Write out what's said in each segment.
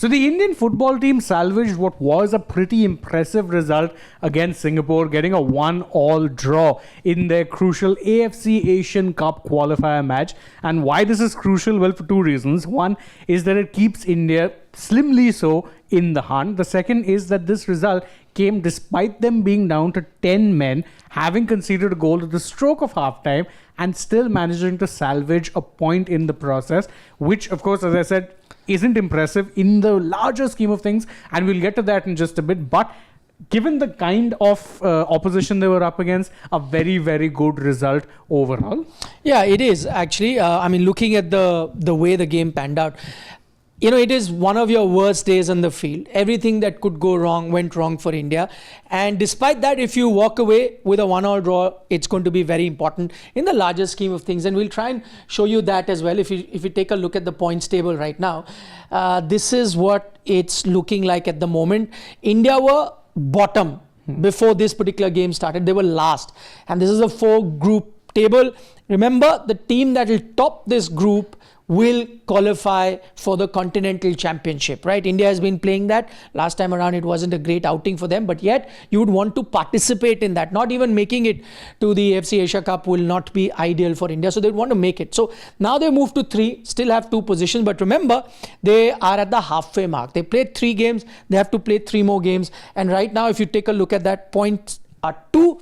So the Indian football team salvaged what was a pretty impressive result against Singapore, getting a 1-1 draw in their crucial AFC Asian Cup qualifier match. And why this is crucial? Well, for two reasons. One is that it keeps India slimly so in the hunt. The second is that this result came despite them being down to 10 men, having conceded a goal at the stroke of halftime, and still managing to salvage a point in the process, which, of course, as I said, isn't impressive in the larger scheme of things, and we'll get to that in just a bit. But given the kind of opposition they were up against, a very, very good result overall. Yeah, it is actually. Looking at the way the game panned out, it is one of your worst days on the field. Everything that could go wrong went wrong for India. And despite that, if you walk away with a 1-1 draw, it's going to be very important in the larger scheme of things. And we'll try and show you that as well. If you take a look at the points table right now, this is what it's looking like at the moment. India were bottom before this particular game started. They were last. And this is a 4-group table. Remember, the team that will top this group will qualify for the Continental Championship, right? India has been playing that. Last time around, it wasn't a great outing for them, but yet you would want to participate in that. Not even making it to the AFC Asia Cup will not be ideal for India, so they want to make it. So now they move to 3, still have 2 positions, but remember, they are at the halfway mark. They played 3 games, they have to play 3 more games, and right now, if you take a look at that, points are 2,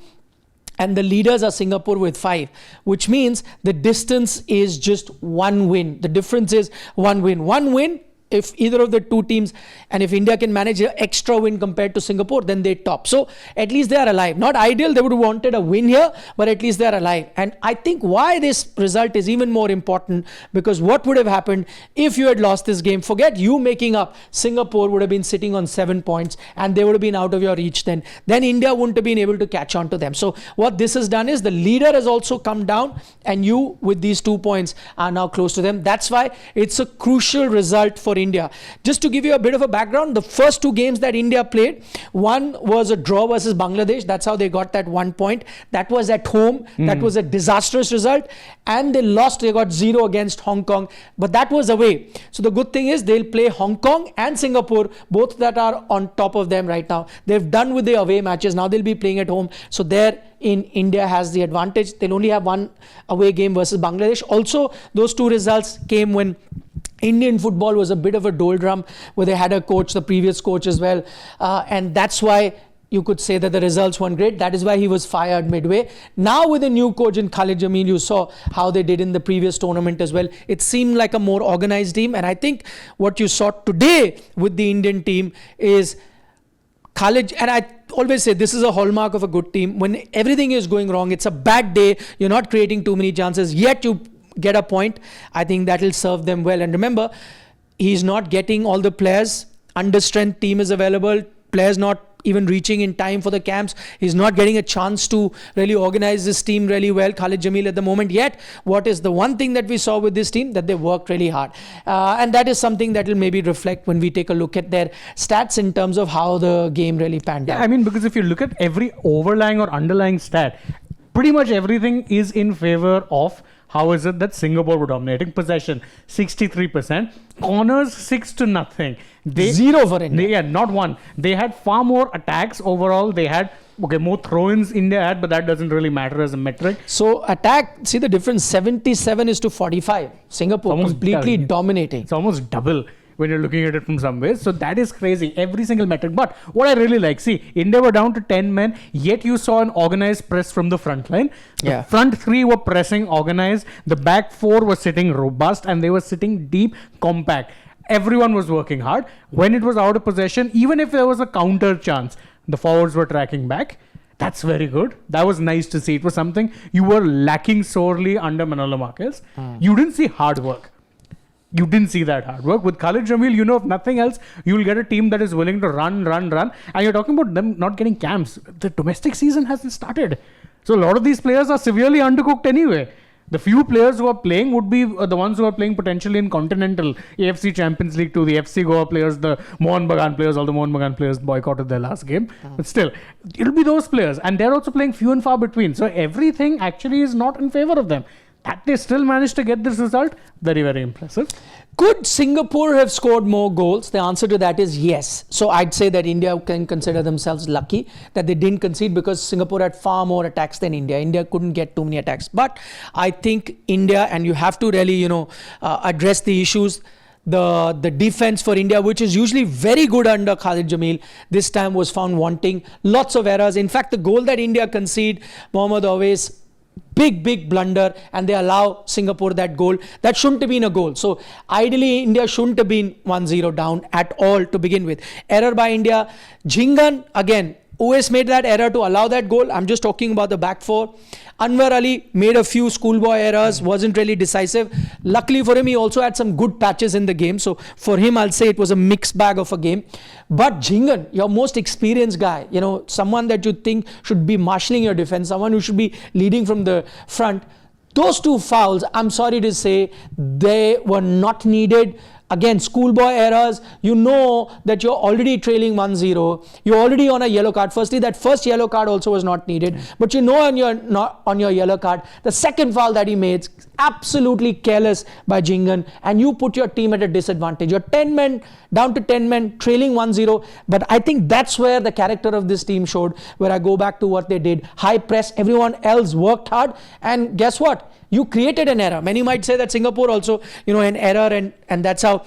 and the leaders are Singapore with 5, which means the distance is just 1 win. The difference is 1 win. 1 win, if either of the 2 teams, and if India can manage an extra win compared to Singapore, then they top. So at least they are alive. Not ideal, they would have wanted a win here, but at least they are alive. And I think why this result is even more important, because what would have happened if you had lost this game? Forget you making up. Singapore would have been sitting on 7 points and they would have been out of your reach then. Then India wouldn't have been able to catch on to them. So what this has done is the leader has also come down, and you with these 2 points are now close to them. That's why it's a crucial result for India. Just to give you a bit of a background, the first 2 games that India played, one was a draw versus Bangladesh. That's how they got that 1 point. That was at home. That was a disastrous result. And they lost. They got 0 against Hong Kong. But that was away. So the good thing is they'll play Hong Kong and Singapore, both that are on top of them right now. They've done with the away matches. Now they'll be playing at home. So there in India has the advantage. They'll only have 1 away game versus Bangladesh. Also, those 2 results came when Indian football was a bit of a doldrum, where they had a coach, the previous coach as well. And that's why you could say that the results weren't great. That is why he was fired midway. Now with a new coach in Khalid Jamil, you saw how they did in the previous tournament as well. It seemed like a more organized team. And I think what you saw today with the Indian team is Khalid, and I always say this is a hallmark of a good team. When everything is going wrong, it's a bad day, you're not creating too many chances, yet you get a point. I think that will serve them well. And remember, he's not getting all the players. Under strength team is available. Players not even reaching in time for the camps. He's not getting a chance to really organize this team really well, Khalid Jamil, at the moment. Yet, what is the one thing that we saw with this team? That they worked really hard. And that is something that will maybe reflect when we take a look at their stats in terms of how the game really panned out. I mean, because if you look at every overlying or underlying stat, pretty much everything is in favor of how is it that Singapore were dominating. Possession 63%, corners 6-0. 0 for India. Not 1. They had far more attacks overall. They had more throw-ins India had, but that doesn't really matter as a metric. So attack, see the difference, 77-45. Singapore completely dominating. It's almost double when you're looking at it from some ways. So that is crazy, every single metric. But what I really like, see, India were down to 10 men, yet you saw an organized press from the front line. The front 3 were pressing organized. The back 4 were sitting robust, and they were sitting deep, compact. Everyone was working hard. When it was out of possession, even if there was a counter chance, the forwards were tracking back. That's very good. That was nice to see. It was something you were lacking sorely under Manolo Marquez. You didn't see hard work. You didn't see that hard work. With Khalid Jamil, if nothing else, you will get a team that is willing to run. And you're talking about them not getting camps. The domestic season hasn't started. So a lot of these players are severely undercooked anyway. The few players who are playing would be the ones who are playing potentially in Continental, AFC Champions League 2, the FC Goa players, the Mohun Bagan players. All the Mohun Bagan players boycotted their last game. But still, it'll be those players. And they're also playing few and far between. So everything actually is not in favor of them. That they still managed to get this result, very, very impressive. Could Singapore have scored more goals? The answer to that is yes. So I'd say that India can consider themselves lucky that they didn't concede, because Singapore had far more attacks than India. India couldn't get too many attacks. But I think India, and you have to really, address the issues. The defense for India, which is usually very good under Khalid Jamil, this time was found wanting. Lots of errors. In fact, the goal that India conceded, Mohammad Awais, big blunder, and they allow Singapore that goal. That shouldn't have been a goal. So ideally, India shouldn't have been 1-0 down at all to begin with. Error by India. Jhingan, again, Uwais made that error to allow that goal. I'm just talking about the back four. Anwar Ali made a few schoolboy errors, wasn't really decisive. Luckily for him, he also had some good patches in the game. So for him, I'll say it was a mixed bag of a game. But Jhingan, your most experienced guy, someone that you think should be marshalling your defense, someone who should be leading from the front. Those two fouls, I'm sorry to say, they were not needed. Again, schoolboy errors. You know that you're already trailing 1-0. You're already on a yellow card. Firstly, that first yellow card also was not needed. But on your yellow card, the second foul that he made, absolutely careless by Jhingan. And you put your team at a disadvantage. You're 10 men, down to 10 men, trailing 1-0. But I think that's where the character of this team showed, where I go back to what they did. High press, everyone else worked hard. And guess what? You created an error. Many might say that Singapore also, an error, and that's how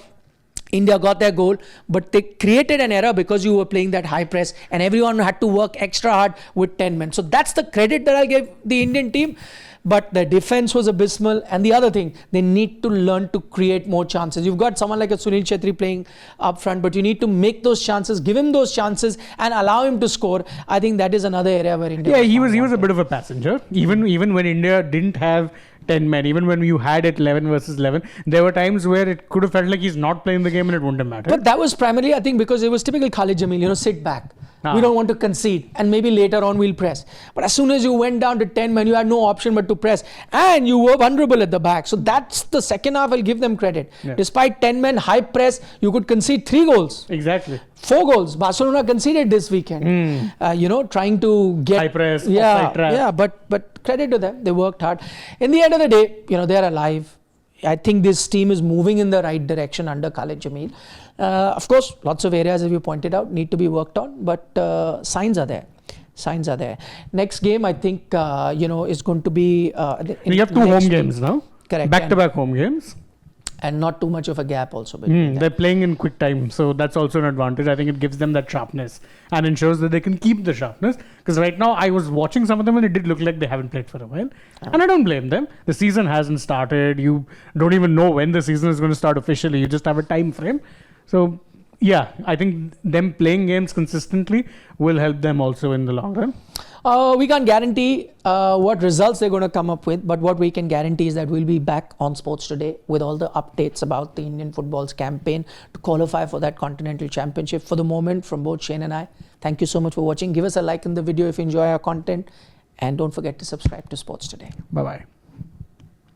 India got their goal. But they created an error because you were playing that high press, and everyone had to work extra hard with 10 men. So that's the credit that I'll give the Indian team. But the defense was abysmal. And the other thing, they need to learn to create more chances. You've got someone like a Sunil Chhetri playing up front, but you need to make those chances, give him those chances, and allow him to score. I think that is another area where India. Yeah, he was a bit of a passenger. Even when India didn't have 10 men, even when you had it 11 versus 11, there were times where it could have felt like he's not playing the game and it wouldn't have mattered. But that was primarily, I think, because it was typical Khalid Jamil, sit back. We don't want to concede, and maybe later on we'll press. But as soon as you went down to 10 men, you had no option but to press, and you were vulnerable at the back. So that's the second half. I'll give them credit. Yeah. Despite 10 men, high press, you could concede 3 goals. Exactly. 4 goals. Barcelona conceded this weekend. Trying to get high press, offside trap. Yeah, but credit to them. They worked hard. In the end of the day, they're alive. I think this team is moving in the right direction under Khalid Jamil. Of course, lots of areas, as you pointed out, need to be worked on, but signs are there. Signs are there. Next game, I think, is going to be... we have 2 home games now. Correct. Back-to-back home games. And not too much of a gap also between They're playing in quick time, so that's also an advantage. I think it gives them that sharpness and ensures that they can keep the sharpness. Because right now, I was watching some of them and it did look like they haven't played for a while. And I don't blame them. The season hasn't started. You don't even know when the season is going to start officially. You just have a time frame. So, yeah, I think them playing games consistently will help them also in the long run. We can't guarantee what results they're going to come up with, but what we can guarantee is that we'll be back on Sports Today with all the updates about the Indian football's campaign to qualify for that Continental Championship. For the moment, from both Shane and I, thank you so much for watching. Give us a like in the video if you enjoy our content, and don't forget to subscribe to Sports Today. Bye-bye.